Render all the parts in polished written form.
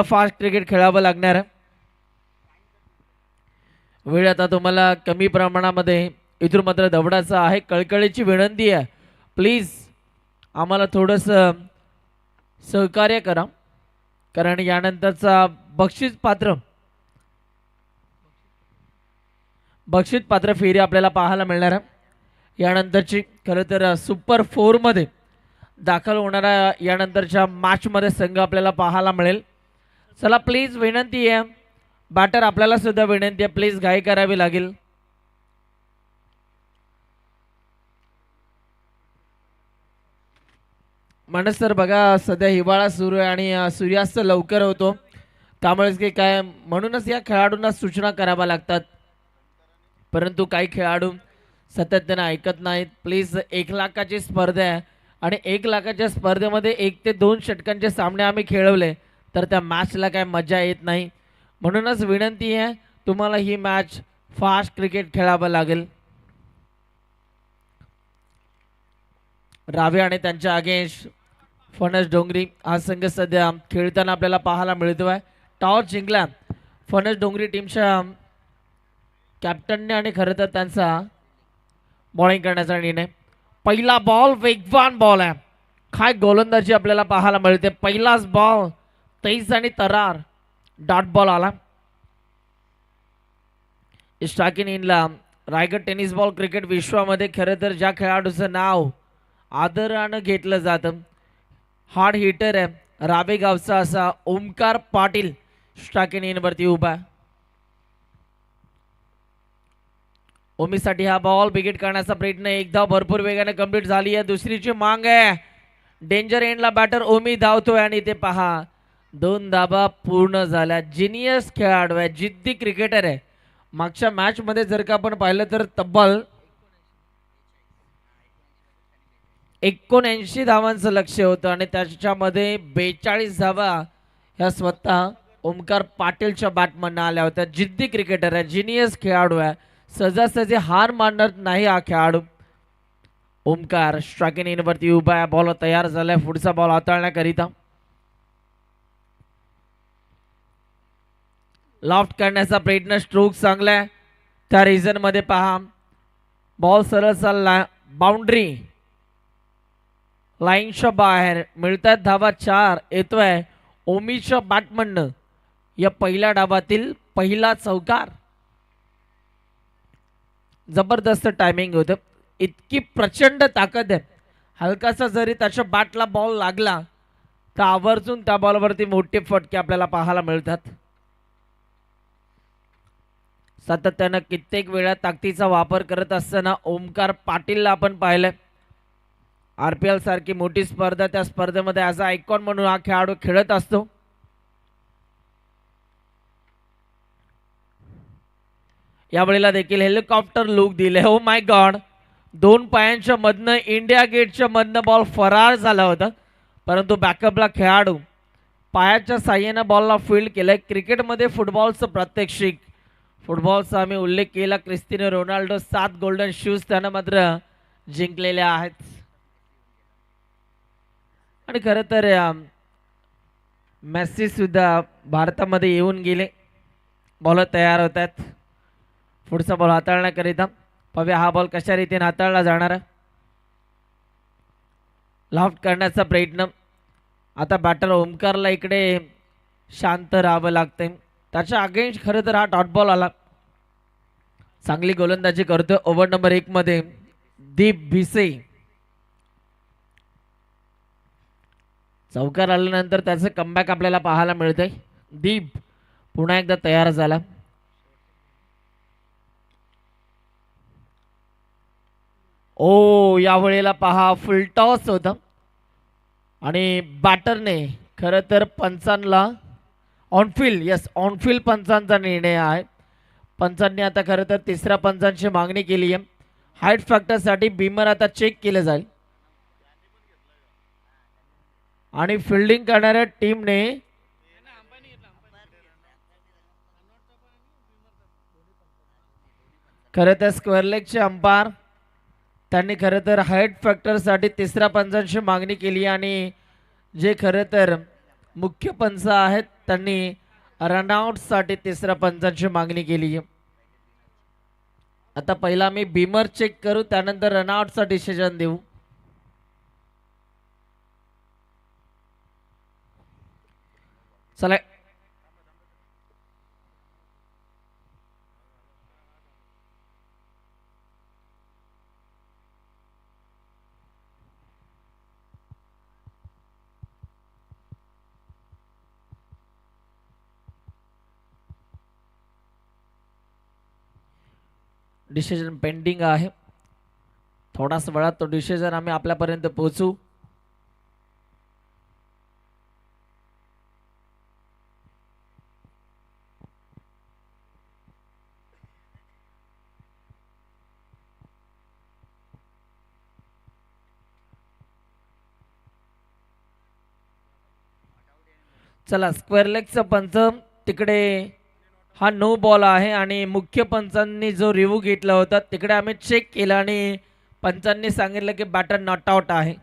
Fast cricket खेळावं लागणार आहे. वेळ आता तुम्हाला कमी प्रमाणामध्ये इथून मात्र दवडाचा आहे. कळकळीची विनंती आहे, प्लीज आम्हाला थोडंसं सहकार्य करा, कारण यानंतरचा बक्षीस पात्र फेरी आपल्याला पाहायला मिळणार आहे. यानंतरची खरं तर सुपर 4मध्ये दाखल होणारा यानंतरच्या मॅचमध्ये संघ आपल्याला पाहायला मिळेल. चला प्लीज विनंती आहे, बॅटर आपल्याला सुद्धा विनंती आहे, प्लीज घाई करावी लागेल. म्हणून तर बघा सध्या हिवाळा सुरू आहे आणि सूर्यास्त लवकर होतो, त्यामुळेच की काय म्हणूनच या खेळाडूंना सूचना कराव्या लागतात, परंतु काही खेळाडू सतत त्यांना ऐकत नाहीत. प्लीज 1,00,000ची स्पर्धा आहे आणि 1,00,000च्या स्पर्धेमध्ये 1 ते 2 षटकांचे सामने आम्ही खेळवले तर त्या मॅचला काय मजा येत नाही. म्हणूनच विनंती आहे, तुम्हाला ही मॅच फास्ट क्रिकेट खेळावं लागेल. रावे आणि त्यांच्या अगेन्स्ट फणस डोंगरी हा संघ सध्या खेळताना आपल्याला पाहायला मिळतोय. टॉस जिंकला फणस डोंगरी टीमच्या कॅप्टनने आणि खरं तर त्यांचा बॉलिंग करण्याचा निर्णय. पहिला बॉल वेगवान बॉल आहे, काय गोलंदाजी आपल्याला पाहायला मिळते. पहिलाच बॉल तेज आणि तरार डॉट बॉल आला. स्ट्रायकिंग इनला रायगड टेनिस बॉल क्रिकेट विश्वामध्ये खरं तर ज्या खेळाडूचं नाव आदरानं घेतलं जातं, हार्ड हिटर आहे रावे गावचा असा ओमकार पाटील स्ट्रायकिंग इनवरती उभा. ओमीसाठी हा बॉल बिगिट करण्याचा प्रयत्न, एक धाव भरपूर वेगाने कंप्लीट झाली आहे. दुसरीची मांग आहे, डेंजर एंडला बॅटर ओमी धावतोय आणि ते पहा 2 धाबा पूर्ण झाल्या. जिनियस खेळाडू आहे, जिद्दी क्रिकेटर आहे. मागच्या मॅच मध्ये जर का आपण पाहिलं तर तब्बल 79 धावांचं लक्ष होतं आणि त्याच्यामध्ये 42 धावा ह्या स्वतः ओमकार पाटीलच्या बॅटमधनं आल्या होत्या. जिद्दी क्रिकेटर आहे, जिनियस खेळाडू आहे, सहजासहजी हार मानत नाही हा खेळाडू. ओमकार स्ट्रायकिंग इनवरती उभा आहे, बॉल तयार झालाय पुढचा बॉल हाताळण्याकरिता. लॉफ्ट करण्याचा प्रयत्न, स्ट्रोक चांगला आहे त्या रिझन मध्ये पहा, बॉल सरळ चालला, बाउंड्री लाईनच्या बाहेर. मिळतात धावा 4, येतोय ओमीच्या बॅटमधनं या पहिल्या डावातील पहिला चौकार. जबरदस्त टायमिंग होतं, इतकी प्रचंड ताकद आहे, हलकासा जरी त्याच्या बॅटला बॉल लागला तर आवर्जून त्या बॉलवरती मोठे फटके आपल्याला पाहायला मिळतात. सातत्यानं कित्येक वेळा ताकदीचा वापर करत असताना ओमकार पाटीलला आपण पाहिलं. RPL सारखी मोठी स्पर्धा, त्या स्पर्धेमध्ये ॲज अ आयकॉन म्हणून हा खेळाडू खेळत असतो. यावेळेला देखील हेलिकॉप्टर लुक दिले. हो माय गॉड, 2 पायांच्या मधनं इंडिया गेटच्या मधनं बॉल फरार झाला होता, परंतु बॅकअपला खेळाडू पायाच्या साह्यानं बॉलला फील्ड केलंय. क्रिकेटमध्ये फुटबॉलचं प्रात्यक्षिक, फुटबॉलचा आम्ही उल्लेख केला. क्रिस्टिनो रोनाल्डो 7 गोल्डन शूज त्यानं मात्र जिंकलेले आहेत. आणि खरं तर मेसी सुद्धा भारतामध्ये येऊन गेले. बॉल तयार होत आहेत, पुढचा बॉल हाताळण्याकरिता पाहूया हा बॉल कशा रीतीने हाताळला जाणार. लॉफ्ट करण्याचा प्रयत्न, आता बॅटर ओमकारला इकडे शांत राहावं लागतंय. त्याच्या अगेन्स्ट खरं तर हा डॉट बॉल आला. चांगली गोलंदाजी करतोय ओव्हर नंबर 1 मध्ये दीप भिसे. चौकार आल्यानंतर त्याचं कमबॅक आपल्याला पाहायला मिळतंय. दीप पुन्हा एकदा तयार झाला. ओ यावेळेला पहा फुल टॉस होता आणि बॅटरने खरं तर पंचांना ऑनफिल्ड, यस ऑनफिल्ड पंचांचा निर्णय आहे. पंचांनी आता खरं तर तिसऱ्या पंचांची मागणी केली आहे. हाईट फॅक्टरसाठी बीमर आता चेक केलं जाईल आणि फिल्डिंग करणाऱ्या टीमने खरं तर स्क्वेअर लेगचे अंपायर त्यांनी खरं तर हाईट फॅक्टरसाठी तिसऱ्या पंचांची मागणी केली आणि जे खरं तर मुख्य पंच आहेत त्यांनी रनआउट साठी तिसऱ्या पंचांची मागणी केली आहे. आता पहिला मी बीमर चेक करू, त्यानंतर रनआउटचा डिसिजन देऊ. चला डिसिजन पेंडिंग आहे. थोडासा वेळात तो डिसिजन आम्ही आपल्यापर्यंत पोहोचू. चला स्क्वेअर लेगचा पंच तिकडे हा नो बॉल आहे आणि मुख्य पंचांनी जो रिव्ह्यू घेतला होता तिकडे आम्ही चेक केला आणि पंचांनी सांगितलं की बॅटर नॉट आउट आहे.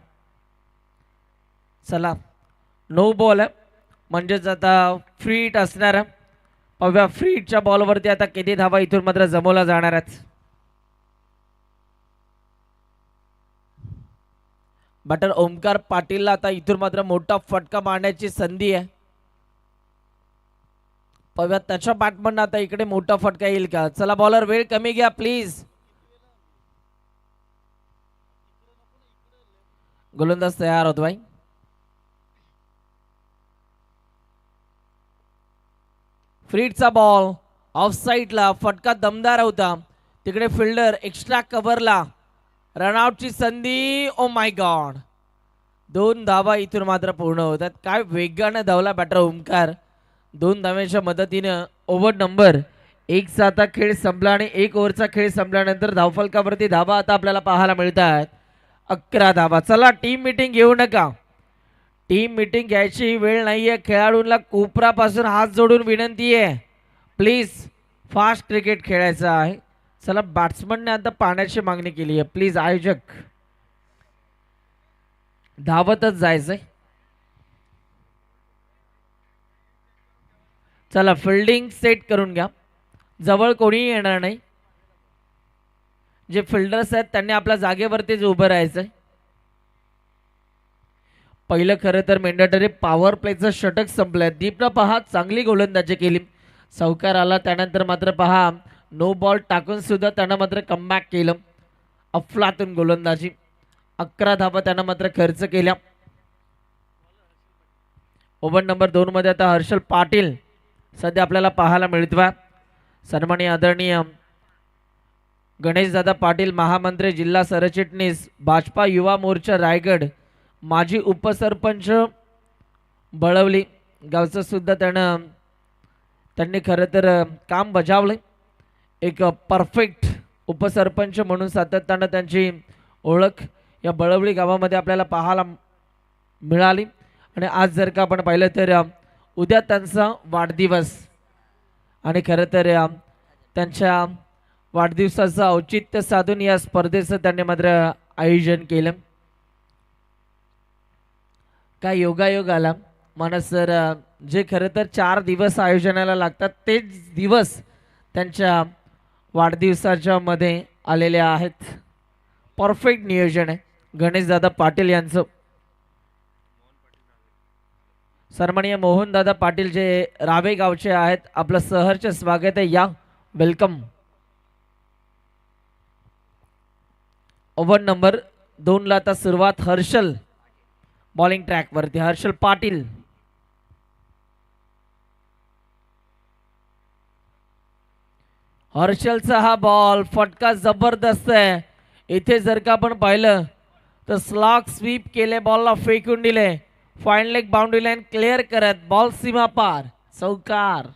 चला नो बॉल आहे म्हणजेच आता फ्री हिट असणार आहे. पाहूया फ्री हिटच्या बॉलवरती आता किती धावा इथून मात्र जमवला जाणार आहेत. बॅटर ओमकार पाटीलला आता इथून मात्र मोठा फटका मारण्याची संधी आहे. पाहूया त्याच्या बॅटमन आता इकडे मोठा फटका येईल का. चला बॉलर वेळ कमी घ्या प्लीज. गोलंदाज तयार होतो भाई. फ्रीटचा बॉल ऑफ साईडला, फटका दमदार होता. तिकडे फिल्डर एक्स्ट्रा कव्हरला, रनआउटची संधी. ओ माय गॉड, 2 धावा इथून मात्र पूर्ण होतात. काय वेगाने धावला बॅटर ओमकार. 2 धाव्यांच्या मदतीनं ओव्हर नंबर 1 आता खेळ संपला आणि 1 ओव्हरचा खेळ संपल्यानंतर धावफलकावरती धावा आता आपल्याला पाहायला मिळतात 11 धावा. चला टीम मीटिंग घेऊ नका. टीम मीटिंग घ्यायची वेळ नाहीये. खेळाडूंना कोपरापासून हात जोडून विनंती आहे, प्लीज फास्ट क्रिकेट खेळायचं आहे. चला बॅट्समनने आता पाण्याची मागणी केली आहे. प्लीज आयोजक, धावतच जायचंय. चला फिल्डिंग सेट करून घ्या. जवळ कोणीही येणार नाही. जे फिल्डर्स आहेत त्यांनी आपल्या जागेवरतीच उभं राहायचंय. पहिलं खरं तर मेंढरटरी पॉवर प्लेचं षटक संपलंय. दीपनं पहा चांगली गोलंदाजी केली. सावकार आला त्यानंतर मात्र पहा नो बॉल टाकून सुद्धा त्यानं मात्र कमबॅक केलं. अफलातून गोलंदाजी. 11 धावा त्यानं मात्र खर्च केल्या. ओव्हर नंबर 2 मध्ये आता हर्षल पाटील सध्या आपल्याला पाहायला मिळतोय. सन्माननीय आदरणीय गणेशदादा पाटील, महामंत्री, जिल्हा सरचिटणीस, भाजपा युवा मोर्चा रायगड, माजी उपसरपंच बळवली गावचं सुद्धा त्यांनी खरं तर काम बजावलं. एक परफेक्ट उपसरपंच म्हणून सातत्यानं त्यांची ओळख या बळवली गावामध्ये आपल्याला पाहायला मिळाली. आणि आज जर का आपण पाहिलं तर उद्या त्यांचा वाढदिवस आणि खरं तर त्यांच्या वाढदिवसाचं औचित्य साधून या स्पर्धेचं त्यांनी मात्र आयोजन केलं. काय योगायोग आला मानस सर. जे खरं तर 4 दिवस आयोजनाला लागतात तेच दिवस त्यांच्या वाढदिवसाच्या मध्ये आलेले आहेत. परफेक्ट नियोजन आहे गणेशदादा पाटील यांचं. सन्माननीय मोहनदादा पाटील जे रावे गावचे आहेत, आपलं सहर्ष स्वागत आहे. या वेलकम. ओव्हर नंबर 2 ला आता सुरुवात. हर्षल बॉलिंग ट्रॅक वरती. हर्षल पाटील, हर्षलचा हा बॉल फटका जबरदस्त आहे. इथे जर का आपण पाहिलं तर स्लॉग स्वीप केले, बॉलला फेकून दिले. Fine leg boundary line clear करत बॉल सीमा पार, चौकार.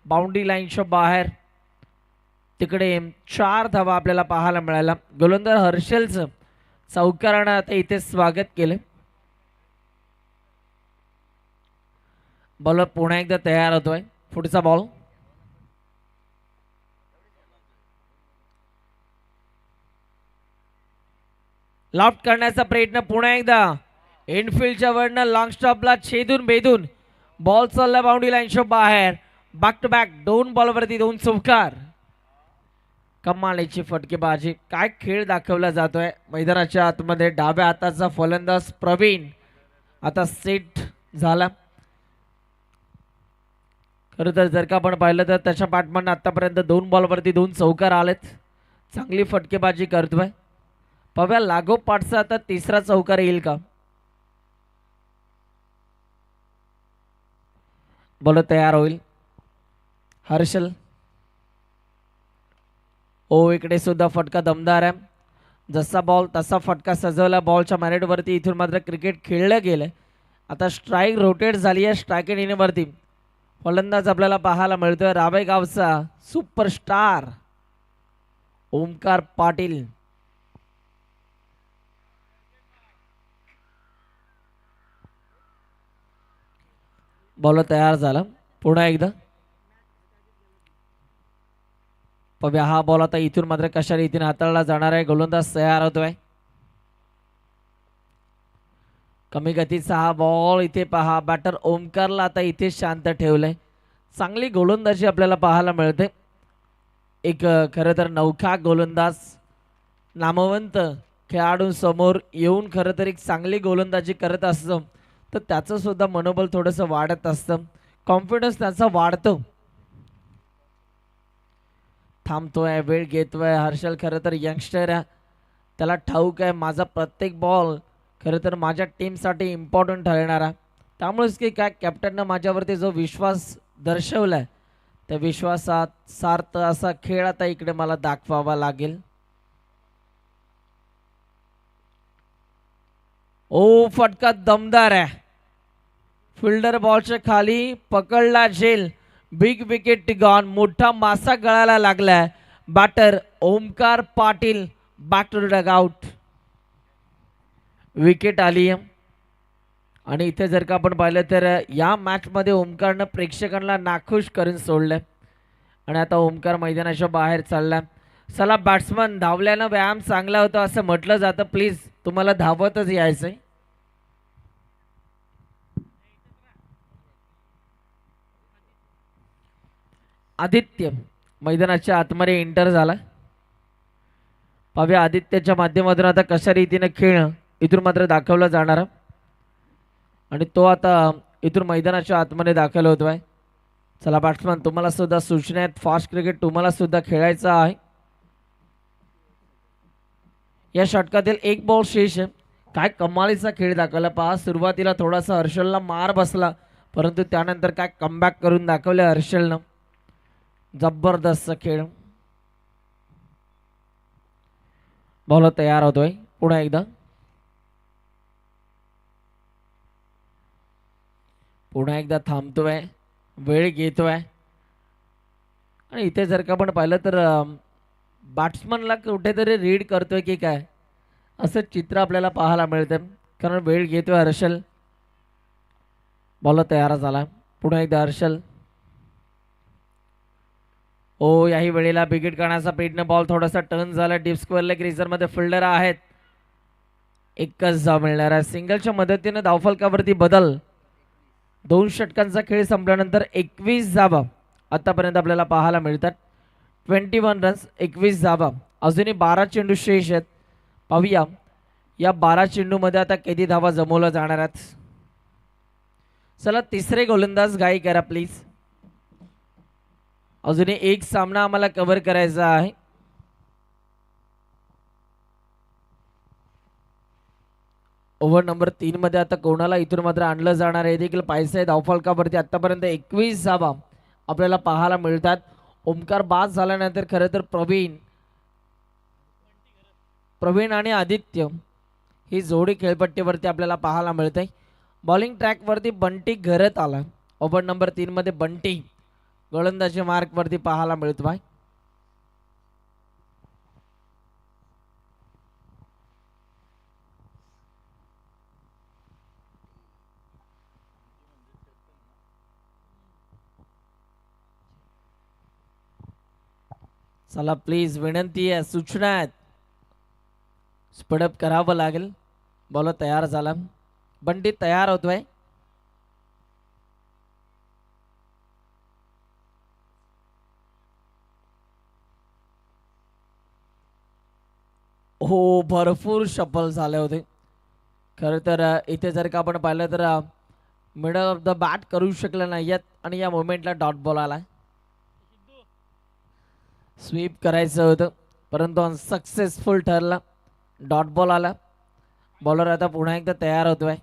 बाउंड्री लाईनच्या बाहेर. तिकडे 4 धावा आपल्याला पाहायला मिळाला. गोलंदाज हर्षलचं चौकारानं आता इथे स्वागत केलं. बॉलर पुन्हा एकदा तयार होतोय. पुढचा बॉल लॉफ्ट करण्याचा प्रयत्न पुन्हा एकदा इनफिल्डच्या वरनं लॉंग स्टॉपला छेदून बेदून बॉल चालला बाउंड्री लाईनच्या बाहेर. बॅक टू बॅक 2 बॉलवरती 2 चौकार. कमालीची फटकेबाजी. काय खेळ दाखवला जातोय मैदानाच्या आतमध्ये. डाव्या हाताचा फलंदाज प्रवीण आता सेट झाला. खरं तर जर का आपण पाहिलं तर त्याच्या पाठमागून आतापर्यंत 2 बॉलवरती 2 चौकार आलेत. चांगली फटकेबाजी करतोय. पव्या लागोपाठचा आता तिसरा चौकार येईल का? बॉल तयार होईल. हर्षल. ओ इकडे सुद्धा फटका दमदार आहे. जसा बॉल तसा फटका सजवला बॉलच्या मॅरेटवरती. इथून मात्र क्रिकेट खेळलं गेलं. आता स्ट्राईक रोटेट झाली आहे स्ट्राईक वरती. फलंदाज आपल्याला पाहायला मिळतोय रावेगावचा सुपरस्टार ओमकार पाटील. बॉल तयार झाला. पुन्हा एकदा पव्या हा बॉल आता इथून मात्र कशा रीतीने हाताळला जाणार आहे. गोलंदाज तयार होतोय. कमी गतीचा हा बॉल. इथे पहा बॅटर ओमकारला आता इथे शांत ठेवलंय. चांगली गोलंदाजी आपल्याला पाहायला मिळते. एक खरं तर नौखा गोलंदाज नामवंत खेळाडूंसमोर येऊन खरं तर एक चांगली गोलंदाजी करत असतं तर त्याचं सुद्धा मनोबल थोडंसं वाढत असतं. कॉन्फिडन्स त्याचा वाढतो. थांबतोय वेळ घेतोय हर्षल. खरं तर यंगस्टर आहे त्याला ठाऊक आहे माझा प्रत्येक बॉल खरं तर माझ्या टीमसाठी इम्पॉर्टंट ठरणारा. त्यामुळेच की काय कॅप्टननं माझ्यावरती जो विश्वास दर्शवलाय त्या विश्वासात सार्थ असा खेळ आता इकडे मला दाखवावा लागेल. ओ फटका दमदार आहे. फिल्डर बॉलच्या खाली पकडला झेल. Big wicket gone. मोठा मासा गळायला लागलाय. Batter Omkar Patil back to the dugout. Wicket आली आणि इथे जर का आपण पाहिलं तर या मॅच मध्ये ओमकारनं प्रेक्षकांना नाखुश करून सोडलं आणि आता ओमकार मैदानाच्या बाहेर चालला. चला बॅट्समन धावल्यानं व्यायाम चांगला होता असं म्हटलं जातं. प्लीज तुम्हाला धावतच यायचंय. आदित्य मैदानाच्या आतमध्ये एंटर झाला. पाहूया आदित्यच्या माध्यमातून आता कशा रीतीने खेळ इथून मात्र दाखवला जाणार आणि तो आता इथून मैदानाच्या आतमध्ये दाखल होतोय. चला बॅट्समन तुम्हाला सुद्धा सूचना आहेत. फास्ट क्रिकेट तुम्हाला सुद्धा खेळायचं आहे. या षटकातील एक बॉल शेष आहे. काय कमालीचा खेळ दाखवला पहा. सुरुवातीला थोडासा हर्षलला मार बसला परंतु त्यानंतर काय कमबॅक करून दाखवलं हर्षलनं. जबरदस्त खेळ. बॉल तयार होतोय पुन्हा एकदा. पुन्हा एकदा थांबतोय वेळ घेतोय आणि इथे जर का आपण पाहिलं तर बॅट्समनला कुठेतरी रीड करतोय की काय असं चित्र आपल्याला पाहायला मिळतं. कारण वेळ घेतोय हर्षल. बॉल तयार झाला पुन्हा एकदा हर्षल. ओ याही वेळेला विकेट काढण्याचा प्रयत्न. बॉल थोडासा टर्न झाला डीप स्क्वेअर लेग. रिझर्व्हमध्ये फिल्डर आहेत. एकच धाव मिळणार आहे. सिंगलच्या मदतीने धावफलकावरती बदल. 2 षटकांचा खेळ संपल्यानंतर 21 धावा आतापर्यंत आपल्याला पाहायला मिळतात. 21 रन्स 21 धावा. अजूनही 12 चेंडू शेष आहेत. पाहूया या 12 चेंडूमध्ये आता किती धावा जमवल्या जाणार आहेत. चला तिसरे गोलंदाज घाई करा प्लीज. अजूनही एक सामना आम्हाला कव्हर करायचा आहे. ओव्हर नंबर 3 मध्ये आता कोणाला इथून मात्र आणलं जाणार आहे देखील पाहायचं आहे. धावफलकावरती आतापर्यंत 21 धावा आपल्याला पाहायला मिळतात. ओमकार बाद झाल्यानंतर खरं तर प्रवीण आणि आदित्य ही जोडी खेळपट्टीवरती आपल्याला पाहायला मिळते. बॉलिंग ट्रॅकवरती बंटी घरत आला. ओव्हर नंबर 3 मध्ये बंटी गोलंदाजी मार्कवरती पाहायला मिळतो आहे. चला प्लीज विनंती आहे सूचना आहेत. स्पीडअप करावं लागेल. बॉलर तयार झाला. बंटी तयार होतोय. हो भरपूर शफल झाले होते. खरं तर इथे जर का आपण पाहिलं तर मिडल ऑफ द बॅट करू शकले नाहीयेत आणि या मोमेंटला डॉट बॉल आला. स्वीप करायचं होतं परंतु अनसक्सेसफुल ठरला. डॉट बॉल आला. बॉलर आता पुन्हा एकदा तयार होतोय.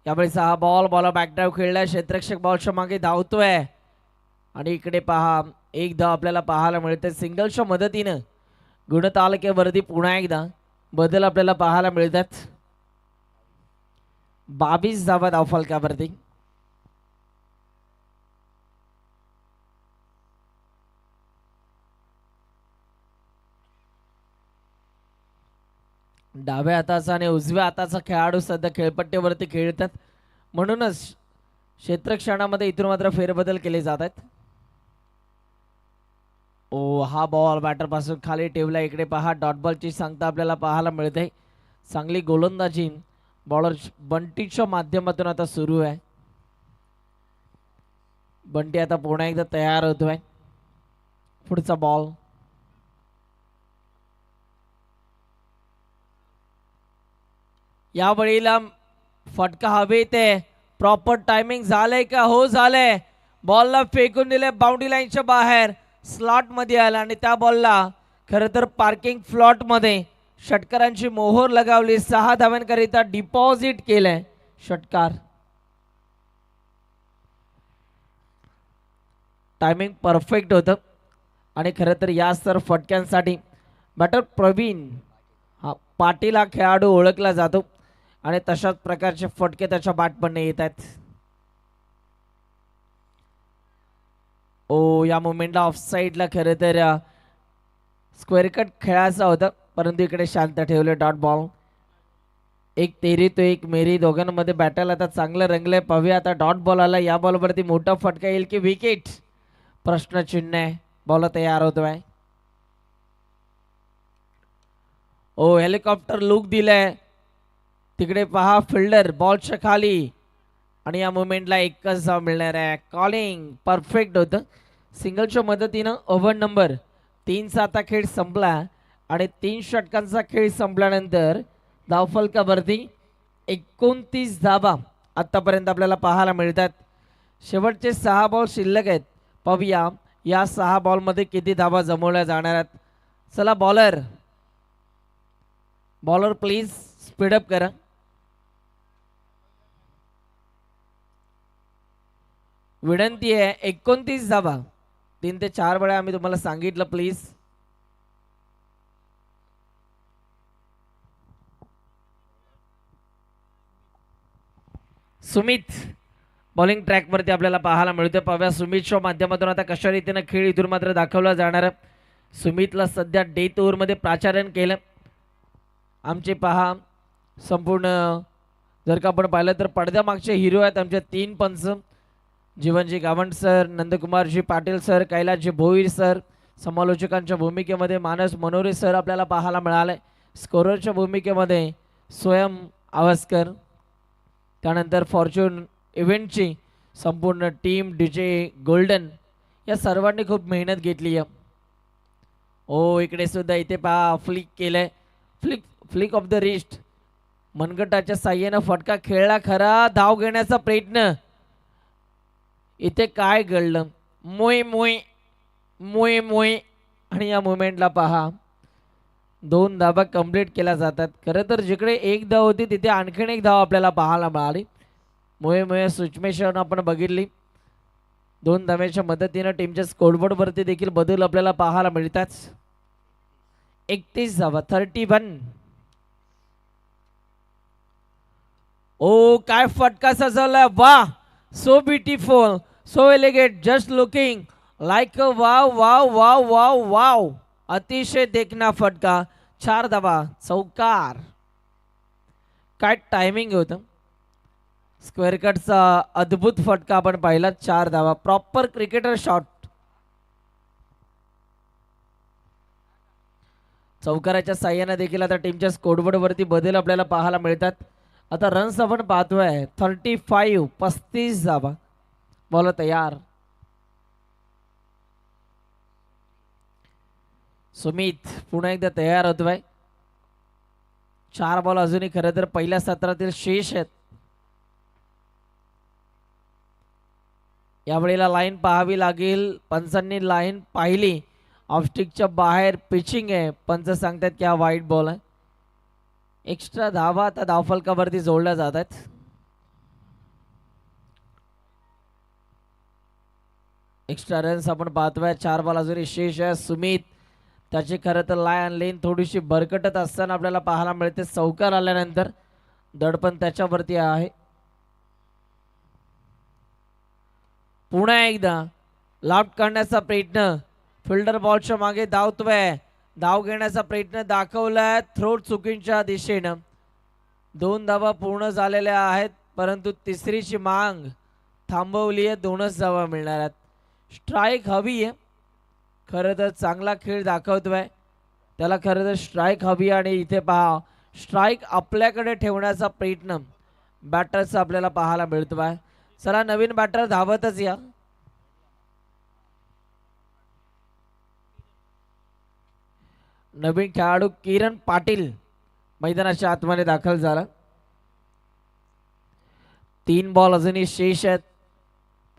यावेळेस हा बॉलर बॅकड्राईव्ह खेळलाय. क्षेत्ररक्षक बॉलच्या मागे धावतोय आणि इकडे पहा एक धाव आपल्याला पाहायला मिळते. सिंगलच्या मदतीनं गुणतालिकेवरती पुन्हा एकदा बदल आपल्याला पाहायला मिळतात. 22 धावा धावफलकावरती. डाव्या हाताचा आणि उजव्या हाताचा खेळाडू सध्या खेळपट्टीवरती खेळतात म्हणूनच क्षेत्रक्षणामध्ये इथून मात्र फेरबदल केले जात आहेत. ओ हा बॉल बॅटर पासून खाली ठेवला. इकडे पहा डॉट बॉलची सांगता आपल्याला पाहायला मिळते. चांगली गोलंदाजी बॉलर बंटीच्या माध्यमातून आता सुरू आहे. बंटी आता पुन्हा एकदा तयार होतोय. पुढचा बॉल. या वेळेला फटका हवेत आहे. प्रॉपर टायमिंग झालंय का? हो झालंय. बॉलला फेकून दिले बाउंड्री लाईनच्या बाहेर. स्लॉट मध्ये आला आणि त्या बॉलला खरं तर पार्किंग फ्लॉट मध्ये षटकारांची मोहर लगावली. 6 धावांकरिता डिपॉझिट केलंय षटकार. टायमिंग परफेक्ट होतं आणि खरं तर या सर फटक्यांसाठी बॅटर प्रवीण हा पाटील हा खेळाडू ओळखला जातो आणि तशाच प्रकारचे फटके त्याच्या बॅटपणे येत आहेत. ओ या मोमेंटला ऑफ साईडला खरं तर स्क्वेअर कट खेळायचा होता परंतु इकडे शांत ठेवले. Dot ball. एक तेरी तो एक मेरी दोघांमध्ये बॅटल आता चांगलं रंगलंय. पाहूया आता डॉट बॉल आला. या बॉलवरती मोठा फटका येईल की विकेट? प्रश्नचिन्ह आहे. बॉल तयार होतोय. ओ हेलिकॉप्टर लुक दिलाय. तिकडे पहा फिल्डर बॉलच्या खाली आणि या मुवमेंटला एकच धाव मिळणार आहे. कॉलिंग परफेक्ट होतं. सिंगलच्या मदतीनं ओव्हर नंबर 3चा आता खेळ संपला आणि 3 षटकांचा खेळ संपल्यानंतर धावफलकावरती 29 धावा आतापर्यंत आपल्याला पाहायला मिळतात. शेवटचे 6 बॉल शिल्लक आहेत. पाहूया या 6 बॉलमध्ये किती धावा जमवल्या जाणार आहेत. चला बॉलर प्लीज स्पीडअप करा. विनंती आहे 29 धावा. 3 ते 4 वेळा आम्ही तुम्हाला सांगितलं प्लीज. सुमित बॉलिंग ट्रॅक वरती आपल्याला पाहायला मिळते. पाहूया सुमितच्या माध्यमातून आता कशा रीतीने खेळ इथून मात्र दाखवला जाणार. सुमितला सध्या डेथ ओव्हर मध्ये प्राचार्य केलं. आमचे पहा संपूर्ण जर का आपण पाहिलं तर पडद्यामागचे हिरो आहेत आमचे 3 पंच. Jeevanji Gawand sir, Nandkumarji Patil sir, Kailasji Bhoir sir. समालोचकांच्या भूमिकेमध्ये मानस मनोरे सर आपल्याला पाहायला मिळाले. स्कोररच्या भूमिकेमध्ये स्वयं आवासकर. त्यानंतर फॉर्च्यून इव्हेंटची संपूर्ण टीम डीजे गोल्डन या सर्वांनी खूप मेहनत घेतली आहे. ओ इकडे सुद्धा इथे पहा फ्लिक केलंय. फ्लिक ऑफ द रिस्ट मनगटाच्या साह्यानं फटका खेळला खरा. धाव घेण्याचा प्रयत्न. इथे काय घडलं? मोय मोय मोय मोय आणि या मुवमेंटला पहा 2 धावा कंप्लीट केल्या जातात. खरं तर जिकडे 1 धाव होती तिथे आणखीन 1 धाव आपल्याला पाहायला मिळाली. मोये मोये सिच्युएशन आपण बघितली. 2 धाव्याच्या मदतीनं टीमच्या स्कोरबोर्ड वरती देखील बदल आपल्याला पाहायला मिळतात. 31 धावा 31. ओ काय फटका सजवलाय. वा so beautiful, so elegant, just looking like a wow wow wow wow wow. अतिशय देखना फटका. 4 धावा चौकार. काय टायमिंग होतं. स्क्वेअर कटचा अद्भुत फटका आपण पाहिला. 4 धावा प्रॉपर क्रिकेटर शॉट. चौकाराच्या साह्याने देखील आता टीमच्या स्कोरबोर्ड वरती बदल आपल्याला पाहायला मिळतात. आता रन्स आपण पाहतोय 35 35 धावा. बॉल तयार. सुमित पुन्हा एकदा तयार होतोय. 4 बॉल अजूनही खरं तर पहिल्या सत्रातील शेष आहेत. यावेळेला लाईन पाहावी लागेल. पंचांनी लाईन पाहिली. ऑफस्टिकच्या बाहेर पिचिंग आहे. पंच सांगतात की हा वाईट बॉल आहे. एक्स्ट्रा धावा आता धावफलकावरती जोडल्या जात आहेत. एक्स्ट्रा रन्स आपण पाहतोय. 4 बॉल अजूनही शेष आहे. सुमित त्याची खरं तर लेन थोडीशी भरकटत असताना आपल्याला पाहायला मिळते. चौकार आल्यानंतर दडपण त्याच्यावरती आहे. पुन्हा एकदा लाफ्ट करण्याचा प्रयत्न. फिल्डर बॉलच्या मागे धावतोय. धाव घेण्याचा प्रयत्न दाखवलाय. थ्रोट चुकीच्या दिशेनं. 2 धावा पूर्ण झालेल्या आहेत परंतु तिसरीची मांग थांबवली आहे. 2च धावा मिळणार आहेत. स्ट्राईक हवी आहे. खरं तर चांगला खेळ दाखवतोय. त्याला खरं तर स्ट्राईक हवी आणि इथे पहा स्ट्राईक आपल्याकडे ठेवण्याचा प्रयत्न बॅटरचा आपल्याला पाहायला मिळतोय. चला नवीन बॅटर धावतच या. नवीन खेळाडू किरण पाटील मैदानाच्या आतमध्ये दाखल झाला. 3 बॉल अजूनही शेष आहेत.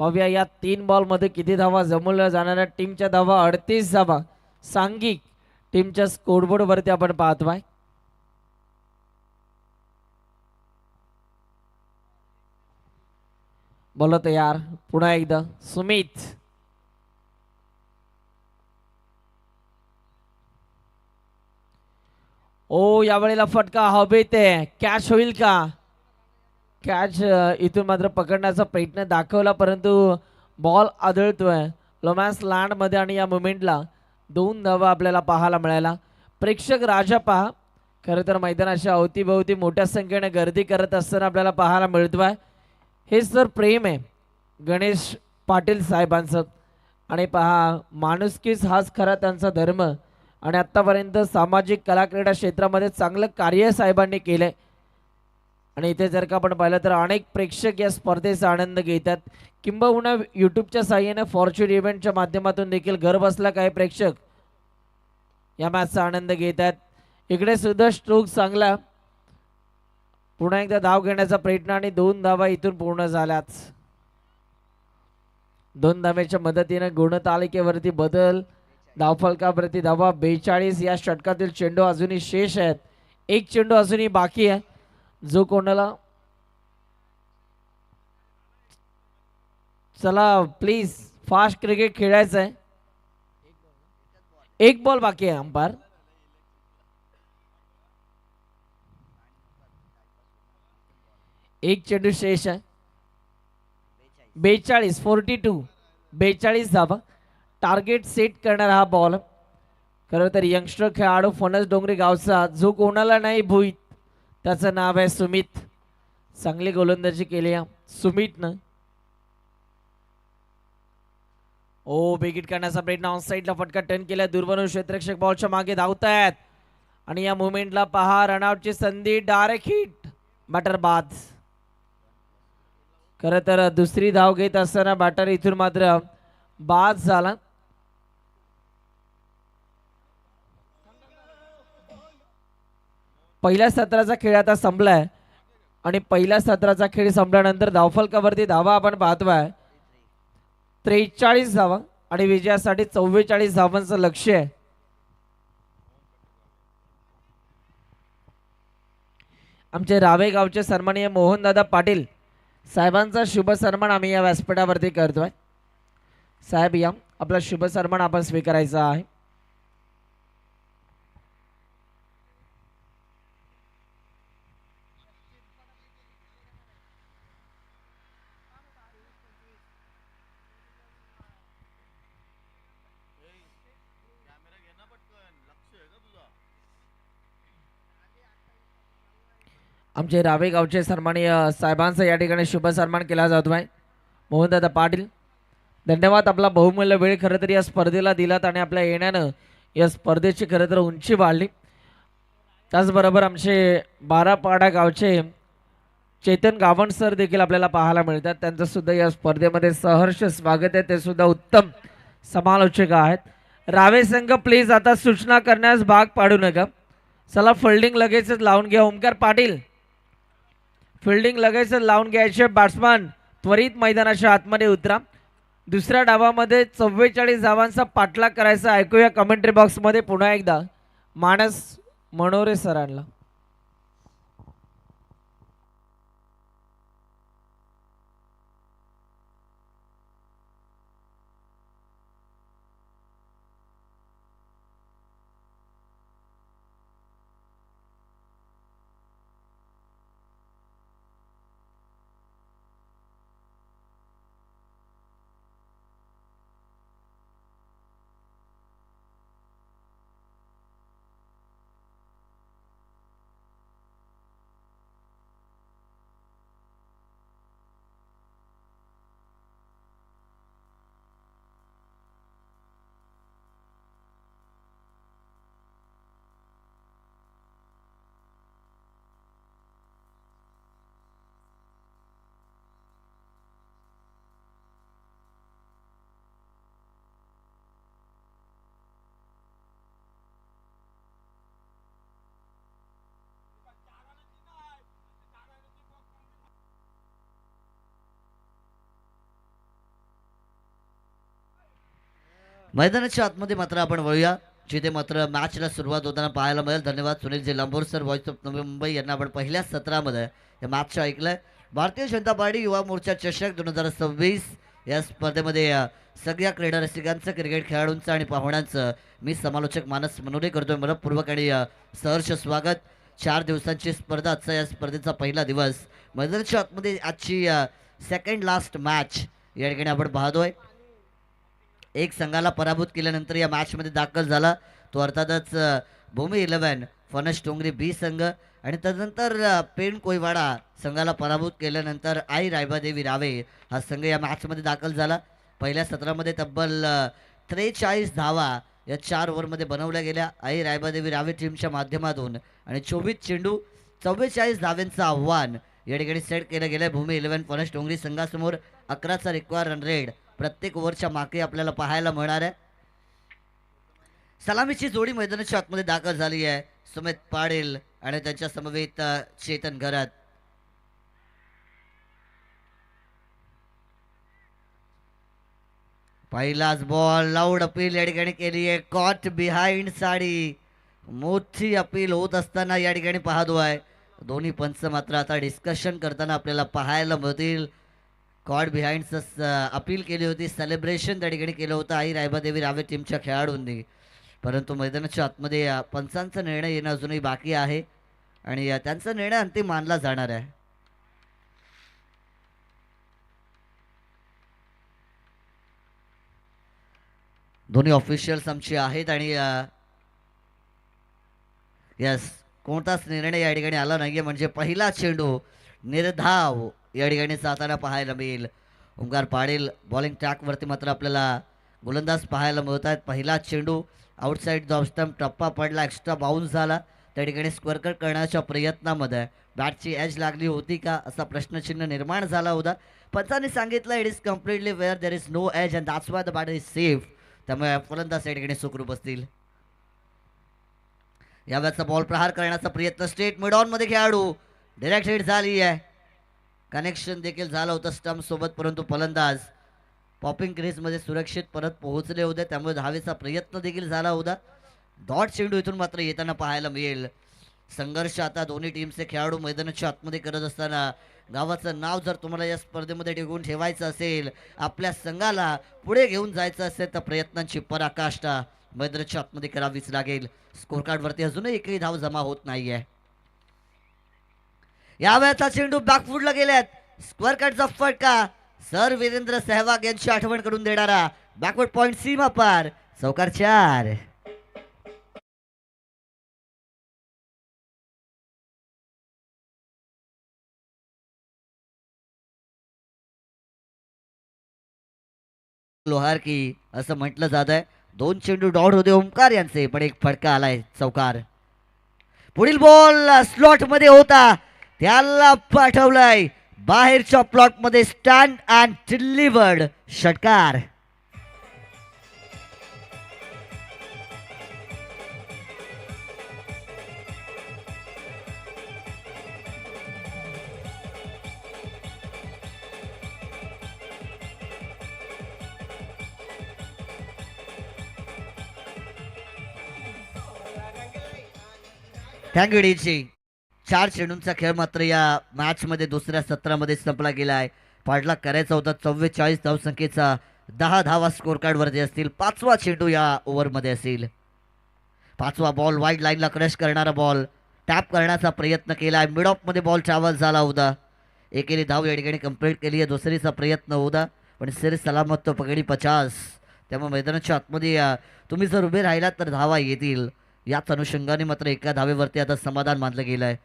पाहूया या 3 बॉल मध्ये किती धावा जमवल्या जाणाऱ्या. टीमच्या धावा 38 धावा सांघिक टीमच्या स्कोरबोर्ड वरती आपण पाहतोय. बोलो तयार. पुन्हा एकदा सुमित. ओ यावेळेला फटका हवेत आहे. कॅच होईल का. कॅच इथून मात्र पकडण्याचा प्रयत्न दाखवला परंतु बॉल आदळतोय लोमॅन्स लँड मध्ये आणि या मुमेंटला 2 धावा आपल्याला पाहायला मिळाला. प्रेक्षक राजा पहा खरं तर मैदानाच्या अवतीभोवती मोठ्या संख्येने गर्दी करत असताना आपल्याला पाहायला मिळतोय. हेच तर प्रेम आहे गणेश पाटील साहेबांचं. आणि पहा माणुसकीच हाच खरा त्यांचा धर्म. आणि आतापर्यंत सामाजिक कला क्रीडा क्षेत्रामध्ये चांगलं कार्य साहेबांनी केलंय. आणि इथे जर का आपण पाहिलं तर अनेक प्रेक्षक या स्पर्धेचा आनंद घेतात. किंबहुना यूट्यूबच्या साह्याने फॉर्च्यून इव्हेंटच्या माध्यमातून देखील घर बसला काही प्रेक्षक या मॅचचा आनंद घेतात. इकडे सुद्धा स्ट्रोक चांगला. पुन्हा एकदा धाव घेण्याचा प्रयत्न आणि 2 धावा इथून पूर्ण झाल्यात. 2 धावेच्या मदतीने गुणतालिकेवरती बदल. धावफलकावरती धावा 42. या षटकातील चेंडू अजूनही शेष आहेत. 1 चेंडू अजूनही बाकी आहे. जो कोणाला चला प्लीज फास्ट क्रिकेट खेळायचं आहे. 1 बॉल बाकी आहे. अंपायर एक चेंडू शेष आहे. 42 42 42 धावा टार्गेट सेट करणारा हा बॉल. खरं तर यंगस्टर खेळाडू फणस डोंगरी गावचा जो कोणाला नाही भूत त्याचं नाव आहे सुमित. चांगली गोलंदाजी केली सुमितनं. ओ बिगिट करण्याचा प्रयत्न ऑन साईडला फटका टर्न केला. दुर्बल क्षेत्ररक्षक बॉलच्या मागे धावतायत आणि या मुवमेंटला पहा रनआउटची संधी. Direct hit. बॅटर बाद. खरं तर दुसरी धाव घेत असताना बॅटर इथून मात्र बाद झाला. पहिल्या सत्राचा खेळ आता संपलाय आणि पहिल्या सत्राचा खेळ संपल्यानंतर धावफलकावरती धावा आपण पाहतोय 43 धावा आणि विजयासाठी 44 धावांचं लक्ष्य आहे. आमचे रावे गावचे सन्माननीय मोहनदादा पाटील साहेबांचा शुभ सन्मान आम्ही या व्यासपीठावरती करतोय. साहेब या आपला शुभ सन्मान आपण स्वीकारायचा आहे. आमचे रावे गावचे सन्माननीय साहेबांचा या ठिकाणी शुभ सन्मान केला जातोय. मोहनदादा पाटील धन्यवाद. आपला बहुमूल्य वेळ खरं तर या स्पर्धेला दिलात आणि आपल्या येण्यानं या स्पर्धेची खरं तर उंची वाढली. त्याचबरोबर आमचे बारापाडा गावचे चेतन गावण सर देखील आपल्याला पाहायला मिळतात. त्यांचं सुद्धा या स्पर्धेमध्ये सहर्ष स्वागत आहे. ते सुद्धा उत्तम समालोचक आहेत. रावे संघ प्लीज आता सूचना करण्यास भाग पाडू नका. चला फिल्डिंग लगेचच लावून घ्या. ओमकार पाटील फिल्डिंग लगेचच लावून घ्यायचे. बॅट्समन त्वरित मैदानाच्या आतमध्ये उतरा. दुसऱ्या डावामध्ये 44 धावांचा पाठलाग करायचा. ऐकूया कमेंट्री बॉक्समध्ये पुन्हा एकदा मानस मनोरे सरांना. मैदानाच्या आतमध्ये मात्र आपण वळूया, जिथे मात्र मॅचला सुरुवात होताना पाहायला मिळेल. धन्यवाद सुनील जे लांबोर sir, voice of Navi Mumbai यांना आपण पहिल्या सत्रामध्ये या मॅचचं ऐकलंय. भारतीय जनता पार्टी युवा मोर्चा चषक 2026 या स्पर्धेमध्ये सगळ्या क्रीडा रसिकांचं, क्रिकेट खेळाडूंचं आणि पाहुण्यांचं मी समालोचक मानस मनोरे करतोय मनपूर्वक आणि सहर्ष स्वागत. 4 दिवसांची स्पर्धा, आजचा या स्पर्धेचा पहिला दिवस. मैदानाच्या आतमध्ये आजची सेकंड लास्ट मॅच या ठिकाणी आपण पाहतोय. एक संघाला पराभूत केल्यानंतर या मॅचमध्ये दाखल झाला तो अर्थातच भूमी 11 फणस डोंगरी बी संघ, आणि त्यानंतर पेण कोयवाडा संघाला पराभूत केल्यानंतर आई रायबादेवी रावे हा संघ या मॅचमध्ये दाखल झाला. पहिल्या सत्रामध्ये तब्बल 43 धावा या 4 ओव्हरमध्ये बनवल्या गेल्या आई रायबादेवी रावे टीमच्या माध्यमातून, आणि 24 चेंडू 44 धाव्यांचं आव्हान या ठिकाणी सेट केलं गेलं. भूमी 11 फणस डोंगरी संघासमोर 11चा रिक्वायर रन रेट प्रत्येक ओव्हरच्या मागे आपल्याला पाहायला मिळणार आहे. सलामीची जोडी मैदानाच्या आतमध्ये दाखल झाली आहे. सुमित पाटील आणि त्यांच्या समवेत चेतन घरात. पहिलाच बॉल लाऊड अपील या ठिकाणी केली आहे. कॉट बिहाइंड साडी मोठी अपील होत असताना या ठिकाणी पाहतोय. दोन्ही पंच मात्र आता डिस्कशन करताना आपल्याला पाहायला मिळतील. कॉट बिहाइंडचं अपील केली होती, सेलिब्रेशन त्या ठिकाणी केलं होतं आई रायबादेवी रावे टीमच्या खेळाडूंनी, परंतु मैदानाच्या आतमध्ये पंचांचा निर्णय येणं अजूनही बाकी आहे आणि त्यांचा निर्णय अंतिम मानला जाणार आहे. दोन्ही ऑफिशियल्स आमचे आहेत आणि यस, कोणताच निर्णय या ठिकाणी आला नाहीये, म्हणजे पहिला चेंडू निर्धाव या ठिकाणी जाताना पाहायला मिळेल. ओंकार पाटील बॉलिंग ट्रॅकवरती मात्र आपल्याला गोलंदाज पाहायला मिळत आहेत. पहिला चेंडू आउटसाईड द स्टंप, टप्पा पडला, एक्स्ट्रा बाउन्स झाला. त्या ठिकाणी स्क्वेअर कट करण्याच्या प्रयत्नामध्ये बॅटची एज लागली होती का असा प्रश्नचिन्ह निर्माण झाला होता. पंचांनी सांगितलं it is completely where there is no edge and that's why the bat is safe. त्यामुळे फलंदाज या ठिकाणी सुखरूप असतील. यावेळेचा बॉल प्रहार करण्याचा प्रयत्न स्ट्रेट मिड ऑन मध्ये खेळाडू डायरेक्ट हिट झाली आहे. कनेक्शन देखील झालं होतं स्टंप सोबत, परंतु फलंदाज पॉपिंग क्रीजमध्ये सुरक्षित परत पोहोचले होते, त्यामुळे धावेचा प्रयत्न देखील झाला होता. डॉट चेंडू इथून मात्र येताना पाहायला मिळेल. संघर्ष आता दोन्ही टीमचे खेळाडू मैदानाच्या आतमध्ये करत असताना गावाचं नाव जर तुम्हाला या स्पर्धेमध्ये टिकवून ठेवायचं असेल, आपल्या संघाला पुढे घेऊन जायचं असेल, तर प्रयत्नांची पराकाष्ठा मैदानाच्या आतमध्ये करावीच लागेल. स्कोर कार्डवरती अजूनही एकही धाव जमा होत नाहीये. यावेळेचा चेंडू बॅकफुटला गेल्यात. स्क्वेअर कटचा फटका सर वीरेंद्र सहवाग यांची आठवण करून देणारा बॅकवर्ड पॉइंट सीमा पार. चौकार 4. लोहार की असं म्हटलं जात आहे. 2 चेंडू डॉट होते ओमकार यांचे, पण एक फटका आलाय चौकार. पुढील बॉल स्लॉट मध्ये होता, त्याला पाठवलाय बाहेरच्या प्लॉट मध्ये. स्टँड अँड डिलिव्हर्ड षटकार. थँक्यू डीजी. 4 चेंडूंचा खेळ मात्र या मॅच मध्ये दुसऱ्या सत्रामध्ये संपला गेलाय. पाठलाग करायचा होता 44 धावसंख्येचा. 10 धावा स्कोर कार्ड वरती असतील. 5वा चेंडू या ओव्हर मध्ये असेल. 5वा बॉल वाईड लाईनला क्रश करणारा बॉल. टॅप करण्याचा प्रयत्न केलाय. मिड ऑफ मध्ये बॉल ट्रॅव्हल झाला होता. एकेरी धाव या ठिकाणी कंप्लीट केली आहे. दुसरीचा प्रयत्न होता पण सिर सलामत तो पगडी 50. त्यामुळे मैदानाच्या आतमध्ये तुम्ही जर उभे राहिलात तर धावा येतील. याच अनुषंगाने मात्र एका धावेवरती आता समाधान मानलं गेलं आहे.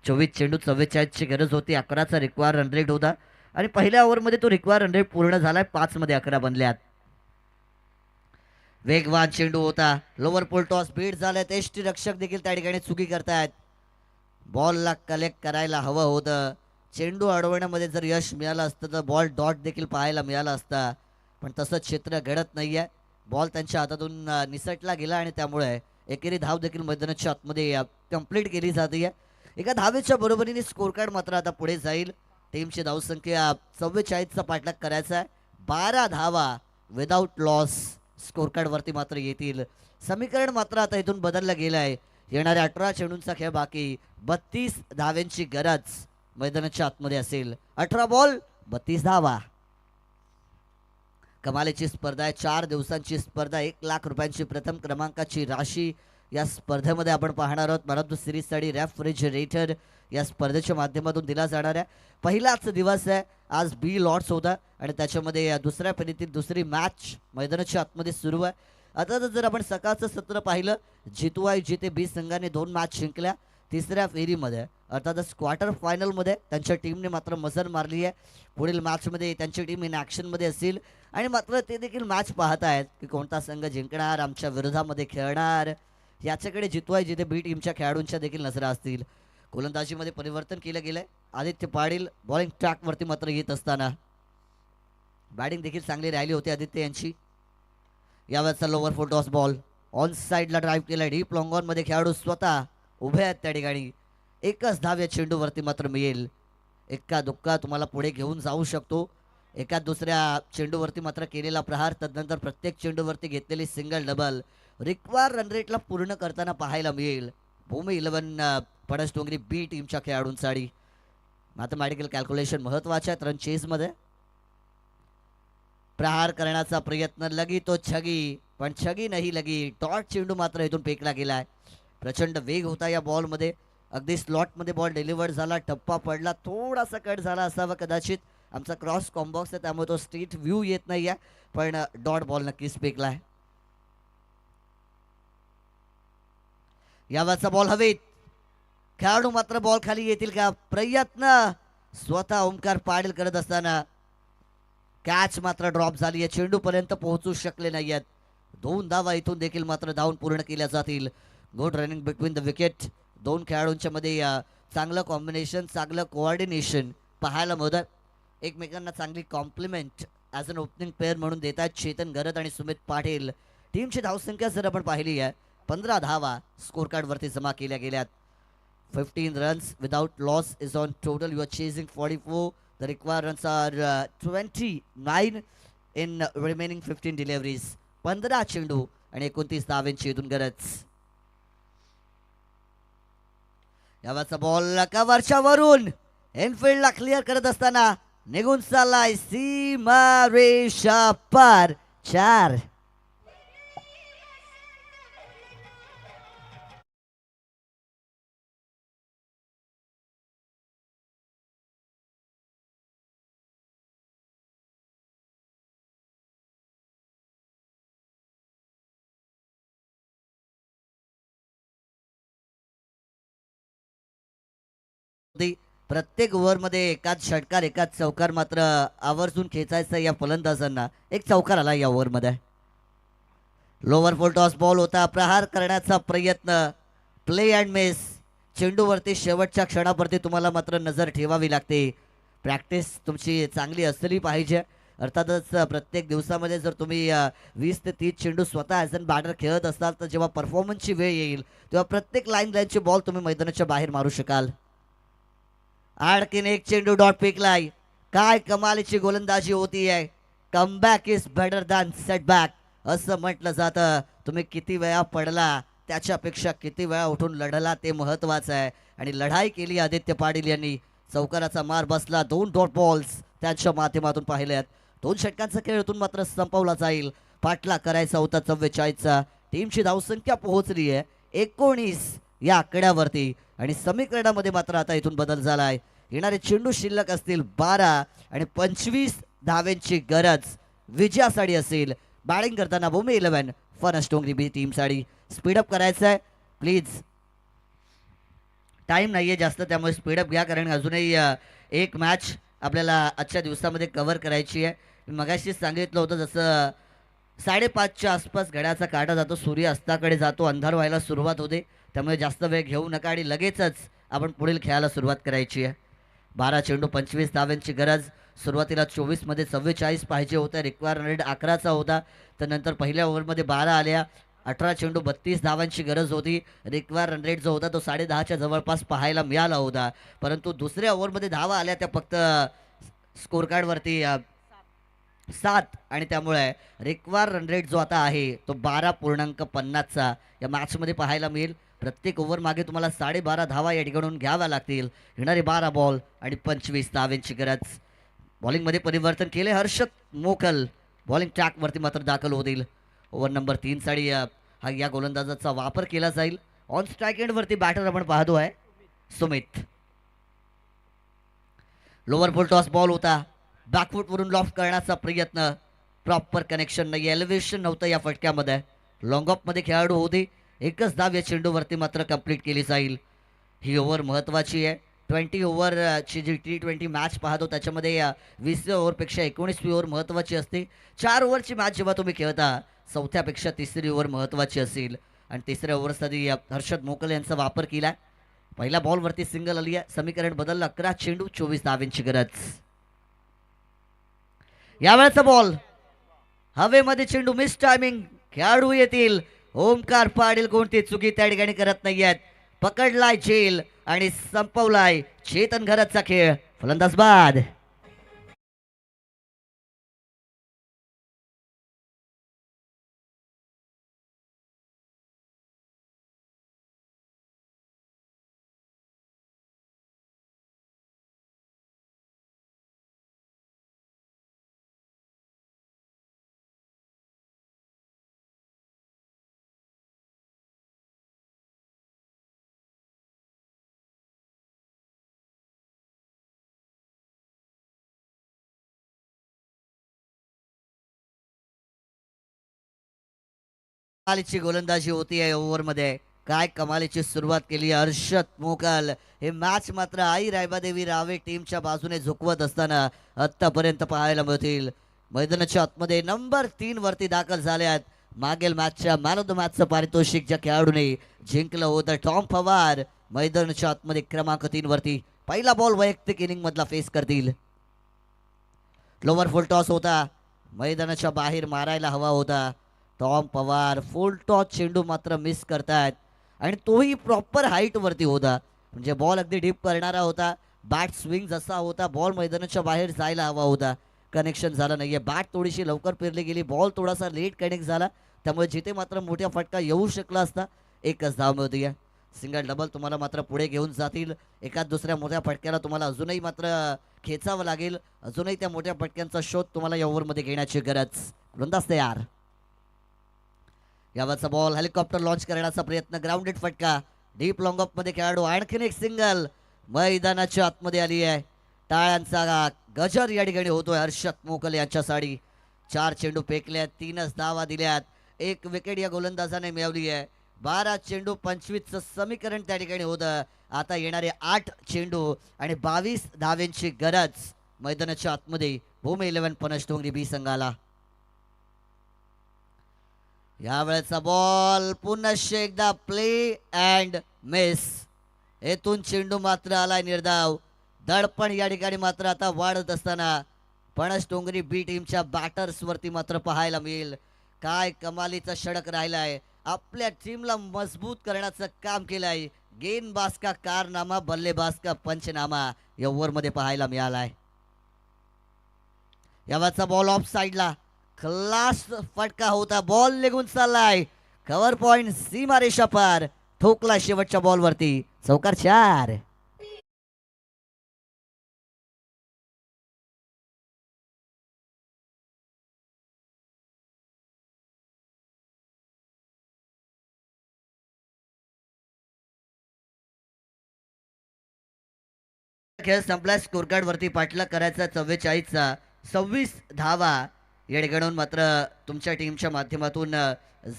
24 चेंडू 44ची गरज होती. 11चा रिक्वायर रन रेट होता आणि पहिल्या ओव्हरमध्ये तो रिक्वायर रन रेट पूर्ण झालाय. 5 मध्ये 11 बनल्यात. वेगवान चेंडू होता. लोअर पोल टॉस बीट झाल्यात. एसटी रक्षक देखील त्या ठिकाणी चुकी करतायत. बॉलला कलेक्ट करायला हवं होतं. चेंडू अडवण्यामध्ये जर यश मिळालं असतं तर बॉल डॉट देखील पाहायला मिळाला असता, पण तसं चित्र घडत नाहीये. बॉल त्यांच्या हातातून निसटला गेला आणि त्यामुळे एकेरी धाव देखील मैदानाच्या आतमध्ये कंप्लीट केली जाते. एका धावेच्या बरोबरीने स्कोर कार्ड मात्र आता पुढे जाईल. टीमची धावसंख्या 44चा पाठलाग करायचा आहे. 12 धावा विदाऊट लॉस स्कोर कार्ड वरती मात्र येतील. समीकरण मात्र आता इथून बदललं गेलं आहे. येणाऱ्या 18 चेंडूंचा खेळ बाकी. 32 धाव्यांची गरज मैदानाच्या आतमध्ये असेल. 18 बॉल 32 धावा. कमालीची स्पर्धा आहे. 4 दिवसांची स्पर्धा. 1 लाख रुपयांची प्रथम क्रमांकाची राशी या स्पर्धेमध्ये आपण पाहणार आहोत. मॅन ऑफ द सिरीजसाठी रेफ्रिजरेटर या स्पर्धेच्या माध्यमातून दिला जाणार आहे. पहिलाच दिवस आहे. आज बी लॉट्स होता आणि त्याच्यामध्ये दुसऱ्या फेरीतील दुसरी मॅच मैदानाच्या आतमध्ये सुरू आहे. आता जर आपण सकाळचं सत्र पाहिलं, जितवाय जिते बी संघाने 2 मॅच जिंकल्या. तिसऱ्या फेरीमध्ये अर्थातच क्वार्टर फायनलमध्ये त्यांच्या टीमने मात्र मजल मारली आहे. पुढील मॅचमध्ये त्यांची टीम इन ॲक्शनमध्ये असेल आणि मात्र ते देखील मॅच पाहत आहेत की कोणता संघ जिंकणार, आमच्या विरोधामध्ये खेळणार. याच्याकडे जितवाय जिथे बी टीमच्या खेळाडूंच्या देखील नजरा असतील. गोलंदाजीमध्ये परिवर्तन केलं गेलंय. आदित्य पाटील बॉलिंग ट्रॅकवरती मात्र येत असताना बॅटिंग देखील चांगली राहिली होती आदित्य यांची. यावेळेचा lower full toss ball on साईडला ड्राईव्ह केला. डीप लॉंग ऑन मध्ये खेळाडू स्वतः उभे आहेत त्या ठिकाणी. एकच धाव या चेंडूवरती मात्र मिळेल. एका दुक्का तुम्हाला पुढे घेऊन जाऊ शकतो. एका दुसऱ्या चेंडूवरती मात्र केलेला प्रहार, तदनंतर प्रत्येक चेंडूवरती घेतलेली सिंगल डबल रिक्वायर रन रेटला पूर्ण करताना पाहायला मिळेल. भूमी 11 पडसडोंगरी बी टीमच्या खेळाडूंसाठी. मॅथमॅटिकल कॅल्क्युलेशन महत्वाचे आहेत रन चेजमध्ये. प्रहार करण्याचा प्रयत्न लगी तो छगी, पण छगी नाही लगी. डॉट चेंडू मात्र इथून फेकला गेलाय. प्रचंड वेग होता या बॉलमध्ये. अगदी स्लॉटमध्ये बॉल डिलिव्हर्ड झाला. टप्पा पडला. थोडासा कट झाला असावा कदाचित. आमचा क्रॉस कॉम्बॉक्स आहे त्यामुळे तो स्ट्रीट व्ह्यू येत नाहीये, पण डॉट बॉल नक्कीच फेकलाय. यावरचा बॉल हवेत. खेळाडू मात्र बॉल खाली येतील का प्रयत्न स्वतः ओमकार पाटील करत असताना कॅच मात्र ड्रॉप झाली आहे. चेंडू पर्यंत पोहोचू शकले नाहीयेत. 2 धावा इथून देखील मात्र धावून पूर्ण केल्या जातील. Good running between the wicket. 2 खेळाडूंच्या मध्ये चांगलं कॉम्बिनेशन, चांगलं कोऑर्डिनेशन पाहायला मिळतं. एकमेकांना चांगली compliment as an opening player म्हणून देत आहेत चेतन गरत आणि सुमित पाटील. टीमची धावसंख्या जर आपण पाहिली आहे 15 धावा स्कोर कार्डवरती जमा केल्या गेल्यात. 15 runs without loss is on total. You are chasing 44. The required runs are 29 in remaining 15 deliveries. 15 चेंडू आणि 29 धावांची इथून गरज. यावरचा बॉल कव्हरच्या वरून एनफिल्डला क्लिअर करत असताना निघून चाललाय सीमा रेषा पार. 4. प्रत्येक ओव्हरमध्ये एकाच षटकार एकाच चौकार मात्र आवर्जून खेचायचा या फलंदाजांना. एक चौकार आला या ओव्हरमध्ये. लोवर फुल टॉस बॉल होता, प्रहार करण्याचा प्रयत्न, प्ले अँड मिस. चेंडूवरती शेवटच्या क्षणावरती तुम्हाला मात्र नजर ठेवावी लागते. प्रॅक्टिस तुमची चांगली असली पाहिजे. अर्थातच प्रत्येक दिवसामध्ये जर तुम्ही 20 ते 30 चेंडू स्वतः ॲज अन बॅटर खेळत असाल तर जेव्हा परफॉर्मन्सची वेळ येईल तेव्हा प्रत्येक लाईनची बॉल तुम्ही मैदानाच्या बाहेर मारू शकाल. आणखीन एक चेंडू डॉट पिकलाय. काय कमालीची गोलंदाजी होती आहे. Comeback is better than setback असं म्हटलं जातं. तुम्ही किती वेळा पडला त्याच्यापेक्षा किती वेळा उठून लढला ते महत्वाचं आहे. आणि लढाई केली आदित्य पाटील यांनी. चौकाराचा मार बसला. 2 डॉट बॉल्स त्यांच्या माध्यमातून पाहिल्यात. 2 षटकांचा खेळ इथून मात्र संपवला जाईल. पाठला करायचा होता 44चा. टीमची धावसंख्या पोहोचली आहे 19 या आकड्यावरती. आणि समीकरणामध्ये मात्र आता इथून बदल झालाय. येणारे चेंडू शिल्लक असतील 12 आणि 25 धावेंची गरज विजयासाठी असेल. बॅटिंग करताना भूमी 11 फणस डोंगरी बी टीमसाठी स्पीडअप करायचं आहे. प्लीज टाईम नाही आहे जास्त, त्यामुळे स्पीडअप घ्या कारण अजूनही एक मॅच आपल्याला आजच्या दिवसामध्ये कव्हर करायची आहे. मी मगाशीच सांगितलं होतं जसं 5:30च्या आसपास घड्याचा काटा जातो, सूर्य अस्ताकडे जातो, अंधार व्हायला सुरुवात होते. त्यामुळे जास्त वेळ घेऊ नका आणि लगेचच आपण पुढील खेळाला सुरुवात करायची आहे. 12 चेंडू 25 धाव्यांची गरज. सुरुवातीला 24मध्ये 44 पाहिजे होत्या. रिक्वायर रेट 11चा होता. तर नंतर पहिल्या ओव्हरमध्ये 12 आल्या. 18 चेंडू 32 धावांची गरज होती. रिक्वायर रन रेट जो होता तो 10.5च्या जवळपास पाहायला मिळाला होता. परंतु दुसऱ्या ओव्हरमध्ये धावा आल्या त्या फक्त स्कोर कार्डवरती 7 आणि त्यामुळे रिक्वायर रन रेट जो आता आहे तो 12.50चा या मॅचमध्ये पाहायला मिळेल. प्रत्येक ओव्हर मागे तुम्हाला 12.5 धावा या ठिकाणून घ्याव्या लागतील. येणारे 12 बॉल आणि 25 धाव्यांची गरज. बॉलिंगमध्ये परिवर्तन केले. हर्षद मोकल बॉलिंग ट्रॅकवरती मात्र दाखल होतील. ओव्हर नंबर 3 साठी या गोलंदाजाचा वापर केला जाईल. ऑन स्ट्राईक एंडवरती बॅटर आपण पाहतो आहे Sumit. Lower full toss ball होता. बॅकफूटवरून लॉफ्ट करण्याचा प्रयत्न. प्रॉपर कनेक्शन नाही, एलिव्हेशन नव्हतं या फटक्यामध्ये. लॉंग ऑफमध्ये खेळाडू होते. एकच धाव या चेंडूवरती मात्र कंप्लीट केली जाईल. ही ओव्हर महत्त्वाची आहे. 20 ओव्हरची जी T20 मॅच पाहतो त्याच्यामध्ये 20व्या ओव्हरपेक्षा 19वी ओव्हर महत्त्वाची असते. 4 ओव्हरची मॅच जेव्हा तुम्ही खेळता चौथ्यापेक्षा 3री ओव्हर महत्त्वाची असेल. आणि 3ऱ्या ओव्हरसाठी हर्षद मोकल यांचा वापर केला. पहिल्या बॉलवरती सिंगल आली आहे. समीकरण बदललं. 11 चेंडू 24 धावांची गरज. यावेळेचा बॉल हवेमध्ये. चेंडू मिस टायमिंग. खेळाडू येतील. ओमकार पाटील कोणती चुकी त्या ठिकाणी करत नाहीयेत. पकडलाय झेल आणि संपवलाय चेतन घरतचा खेळ. फलंदाज बाद. कमालीची गोलंदाजी होती आहे ओव्हरमध्ये. काय कमालीची सुरुवात केली हर्षद मोकल. हे मॅच मात्र आई रायबादेवी रावे टीमच्या बाजूने झुकवत असताना आतापर्यंत पाहायला मिळतील. मैदानाच्या आतमध्ये नंबर 3 वरती दाखल झाल्यात. मागील मॅचच्या मॅन ऑफ द मॅचचं पारितोषिक ज्या खेळाडूने जिंकलं होतं टॉम पवार मैदानाच्या आतमध्ये क्रमांक 3 वरती पहिला बॉल वैयक्तिक इनिंग मधला फेस करतील. लोवर फुल टॉस होता. मैदानाच्या बाहेर मारायला हवा होता. टॉम पवार फुल टॉस चेंडू मात्र मिस करतायत आणि तोही प्रॉपर हाईट वरती होता. म्हणजे बॉल अगदी डीप करणारा होता. बॅट स्विंग जसा होता बॉल मैदानाच्या बाहेर जायला हवा होता. कनेक्शन झालं नाहीये. बॅट थोडीशी लवकर पेरली गेली. बॉल थोडासा लेट कनेक्ट झाला. त्यामुळे जिथे मात्र मोठ्या फटका येऊ शकला असता. एकच धाव मिळते. सिंगल डबल तुम्हाला मात्र पुढे घेऊन जातील. एकाच दुसऱ्या मोठ्या फटक्याला तुम्हाला अजूनही मात्र खेचावं लागेल. अजूनही त्या मोठ्या फटक्यांचा शोध तुम्हाला या ओव्हरमध्ये घेण्याची गरज. गोलंदाज तयार. यावरचा बॉल हेलिकॉप्टर लॉन्च करण्याचा प्रयत्न. ग्राउंडेड फटका. डीप लॉंग ऑफ मध्ये खेळाडू. आणखीन एक सिंगल मैदानाच्या आतमध्ये आली आहे. टाळ्यांचा गजर या ठिकाणी होतोय हर्षद मोकल यांच्यासाठी. 4 चेंडू फेकल्यात. 3च धावा दिल्यात. 1 विकेट या गोलंदाजाने मिळवली आहे. 12 चेंडू 25चं समीकरण त्या ठिकाणी होतं. आता येणारे 8 चेंडू आणि 22 धावेंची गरज मैदानाच्या आतमध्ये भूमी 11 फणस डोंगरी बी संघाला. यावेळेचा बॉल पुन्हा एकदा प्ले अँड मिस. येथून चेंडू मात्र आलाय निर्धाव. दडपण या ठिकाणी मात्र आता वाढत असताना पणस डोंगरी बी टीमच्या बॅटर्स वरती मात्र पाहायला मिळेल. काय कमालीचा षटक राहिलाय. आपल्या टीमला मजबूत करण्याचं काम केलंय. गेंदबाज का कारनामा, बल्लेबाज का पंचनामा या ओव्हर मध्ये पाहायला मिळालाय. यावाचा बॉल ऑफ साइडला. क्लास फटका होता. बॉल निघून चाललाय. कव्हर पॉइंट सीमारेषा पार. ठोकला शेवटच्या बॉलवरती. चौकार 4. खेळ संपला. स्कोर कार्ड वरती पाठला करायचा 44चा 26 धावा या ठिकाणून मात्र तुमच्या टीमच्या माध्यमातून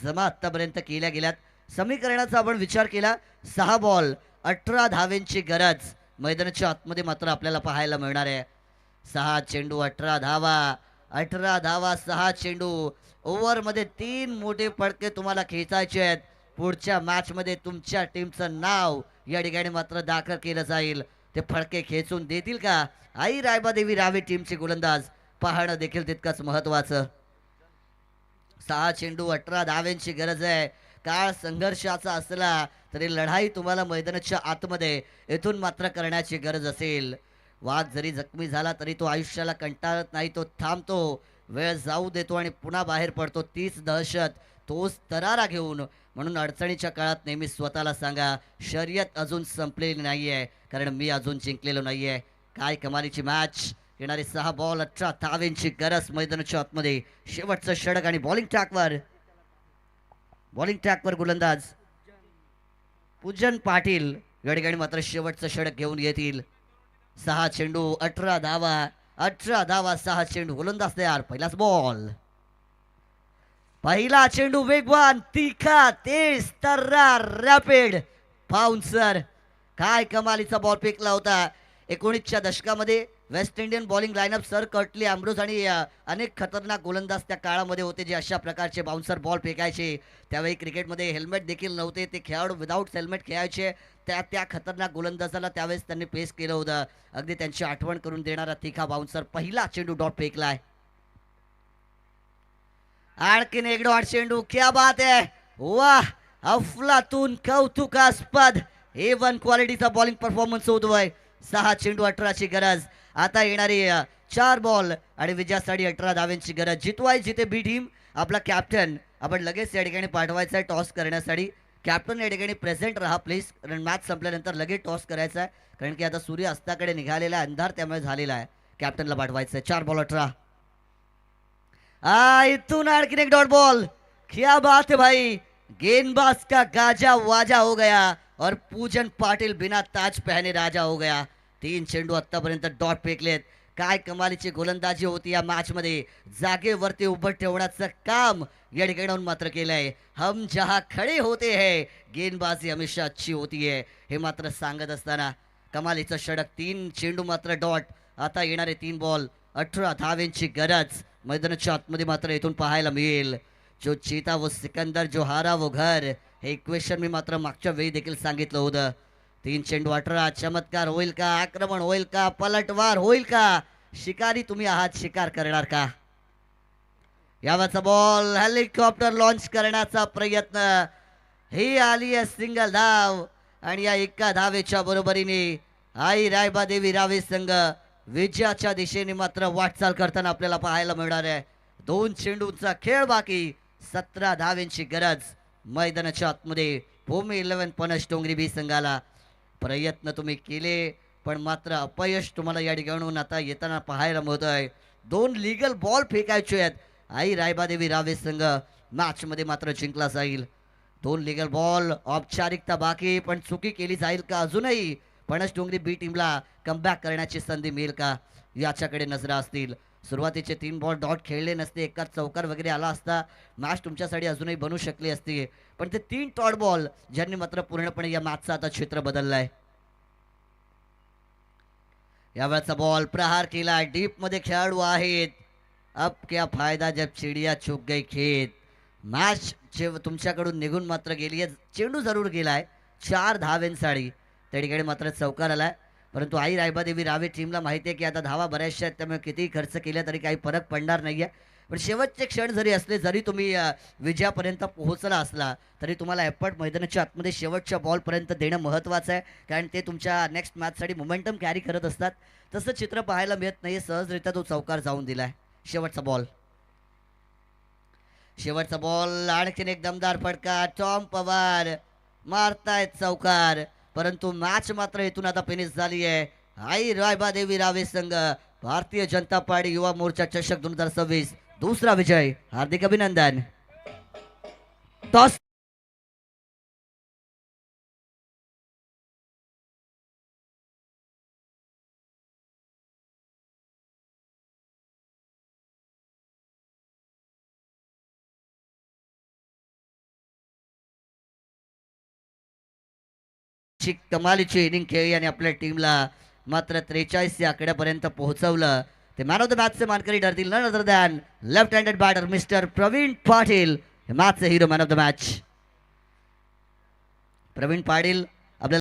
जमा आतापर्यंत केल्या गेल्यात. समीकरणाचा आपण विचार केला 6 बॉल 18 धावेंची गरज मैदानाच्या आतमध्ये मात्र आपल्याला पाहायला मिळणार आहे. 6 चेंडू 18 धावा. 18 धावा 6 चेंडू. ओव्हरमध्ये 3 मोठे फटके तुम्हाला खेचायचे आहेत. पुढच्या मॅच मध्ये तुमच्या टीमचं नाव या ठिकाणी मात्र दाखल केलं जाईल. ते फडके खेचून देतील का? आई रायबादेवी रावे टीमचे गोलंदाज पाहणं देखील तितकंच महत्वाचं. 6 चेंडू 18 धाव्यांची गरज आहे. काळ संघर्षाचा असला तरी लढाई तुम्हाला मैदानाच्या आतमध्ये येथून मात्र करण्याची गरज असेल. वाघ जरी जखमी झाला तरी तो आयुष्याला कंटाळत नाही. तो थांबतो, वेळ जाऊ देतो आणि पुन्हा बाहेर पडतो. तीच दहशत, तोच तरारा घेऊन. म्हणून अडचणीच्या काळात नेहमी स्वतःला सांगा शर्यत अजून संपलेली नाहीये, कारण मी अजून जिंकलेलो नाहीये. काय कमालीची मॅच. येणारे 6 बॉल 18 धावेंची गरज मैदानाच्या आतमध्ये. शेवटचं षटक आणि बॉलिंग ट्रॅकवर गोलंदाज पूजन पाटील या ठिकाणी मात्र शेवटचं षटक घेऊन येतील. 6 चेंडू 18 धावा. 18 धावा 6 चेंडू. गोलंदाज तयार. पहिलाच बॉल. पहिला चेंडू वेगवान, तिखा, तेज, तर्रार, रॅपिड, बाउन्सर. काय कमालीचा बॉल फेकला होता. 19च्या दशकामध्ये West Indian bowling lineup sir Curtly Ambrose आणि अनेक खतरनाक गोलंदाज त्या काळामध्ये होते जे अशा प्रकारचे बाउन्सर बॉल फेकायचे. त्यावेळी क्रिकेटमध्ये हेल्मेट देखील नव्हते. ते खेळाडू विदाऊट हेल्मेट खेळायचे. त्या खतरनाक गोलंदाजाला त्यावेळेस त्यांनी पेस केलं होतं. अगदी त्यांची आठवण करून देणारा तिखा बाउन्सर. पहिला चेंडू डॉट फेकलाय. आणखीन एक डॉट चेंडू. क्या बात आहे. वाह, अफलातून, कौतुकास्पद A1 क्वालिटीचा बॉलिंग परफॉर्मन्स होतोय. 6 चेंडू 18ची गरज. आता येणारी 4 बॉल आणि विजयासाठी 18 धाव्यांची गरज. जिथे बी टीम. आपला कॅप्टन आपण लगेच या ठिकाणी पाठवायचा आहे टॉस करण्यासाठी. कॅप्टन या ठिकाणी प्रेझेंट राहा प्लीज, कारण मॅच संपल्यानंतर लगेच टॉस करायचा आहे, कारण की आता सूर्य अस्ताकडे निघालेला अंधार त्यामुळे झालेला आहे. कॅप्टनला पाठवायचं आहे. 4 बॉल 18. इथून आणखीन एक डॉट बॉल. क्या बात है भाई. गेंदबाज का गाजा वाजा हो गया और पूजन पाटील बिना ताज पहने राजा हो गया. 3 चेंडू आतापर्यंत डॉट फेकलेत. काय कमालीची गोलंदाजी होती या मॅच मध्ये. जागेवरती उभं ठेवण्याचं काम या ठिकाणी मात्र केलंय. हम जहां खडे होते हैं गेंदबाजी हमेशा अच्छी होती है, हे मात्र सांगत असताना कमालीचं षटक. 3 चेंडू मात्र डॉट. आता येणारे 3 बॉल 18 धावेंची गरज मैदानाच्या आतमध्ये मात्र इथून पाहायला मिळेल. जो चीता वो सिकंदर, जो हारा वो घर, हे इक्वेशन मी मात्र मागच्या वेळी देखील सांगितलं होतं. 3 चेंडू 18. चमत्कार होईल का? आक्रमण होईल का? पलटवार होईल का? शिकारी तुम्ही आहात, शिकार करणार का? यावाचा बॉल. हेलिकॉप्टर लॉन्च करण्याचा प्रयत्न. ही आली आहे सिंगल धाव आणि या एका धावेच्या बरोबरीने आई रायबादेवी रावे संघ विजयाच्या दिशेने मात्र वाटचाल करताना आपल्याला पाहायला मिळणार आहे. 2 चेंडूंचा खेळ बाकी. 17 धावेंची गरज मैदानाच्या आतमध्ये. भूमी 11 पणस डोंगरी बी संघाला. प्रयत्न तुम्ही केले पण मात्र अपयश तुम्हाला या ठिकाणून आता येताना पाहायला मिळत आहे. 2 लिगल बॉल फेकायचे आहेत. आई रायबादेवी रावे संघ मॅच मध्ये मात्र जिंकला जाईल. 2 लिगल बॉल. औपचारिकता बाकी, पण चुकी केली जाईल का? अजूनही पणस डोंगरी बी टीमला कमबॅक करण्याची संधी मिळेल का, याच्याकडे नजरा असतील. सुरुवातीचे 3 बॉल डॉट खेळले नसते, एका चौकार वगैरे आला असता, मॅच तुमच्यासाठी अजूनही बनू शकली असती. पण ते 3 डॉट बॉल ज्यांनी मात्र पूर्णपणे या मॅचचं आता चित्र बदललंय. यावेळचा बॉल प्रहार केला. डीप मध्ये खेळाडू आहेत. अब क्या फायदा जब चिडिया चुक गई खेत. मॅच तुमच्याकडून निघून मात्र गेली आहे. चेंडू जरूर गेलाय 4 धावेंसाठी त्या ठिकाणी मात्र चौकार आलाय. परंतु आई रायबादेवी रावे टीमला माहिती आहे की आता धावा बऱ्याचशा आहेत, त्यामुळे कितीही खर्च केला तरी काही फरक पडणार नाहीये. पण शेवटचे क्षण जरी असले, जरी तुम्ही विजयापर्यंत पोहोचला असला तरी तुम्हाला एफर्ट मैदानाच्या आतमध्ये शेवटच्या बॉलपर्यंत देणं महत्त्वाचं आहे, कारण ते तुमच्या नेक्स्ट मॅचसाठी मोमेंटम कॅरी करत असतात. तसं चित्र पाहायला मिळत नाही. सहजरित्या तो चौकार जाऊन दिलाय. शेवटचा बॉल आणखीन एक दमदार फटका. टॉम पवार मारतायत चौकार, परंतु मॅच मात्र इथून आता फिनिश झाली आहे. आई रायबादेवी रावे संघ भारतीय जनता पार्टी युवा मोर्चा चषक 2026 दूसरा विजय. हार्दिक अभिनंदन. टॉस कमालीची इनिंग खेळली आणि आपल्या टीमला मात्र 43 या आकड्यापर्यंत पोहोचवलं. ते मॅन ऑफ द मॅचचे मानकरी ठरतील none other than left handed batter mister Praveen Patil. मॅचचे hero, man of the match Praveen Patil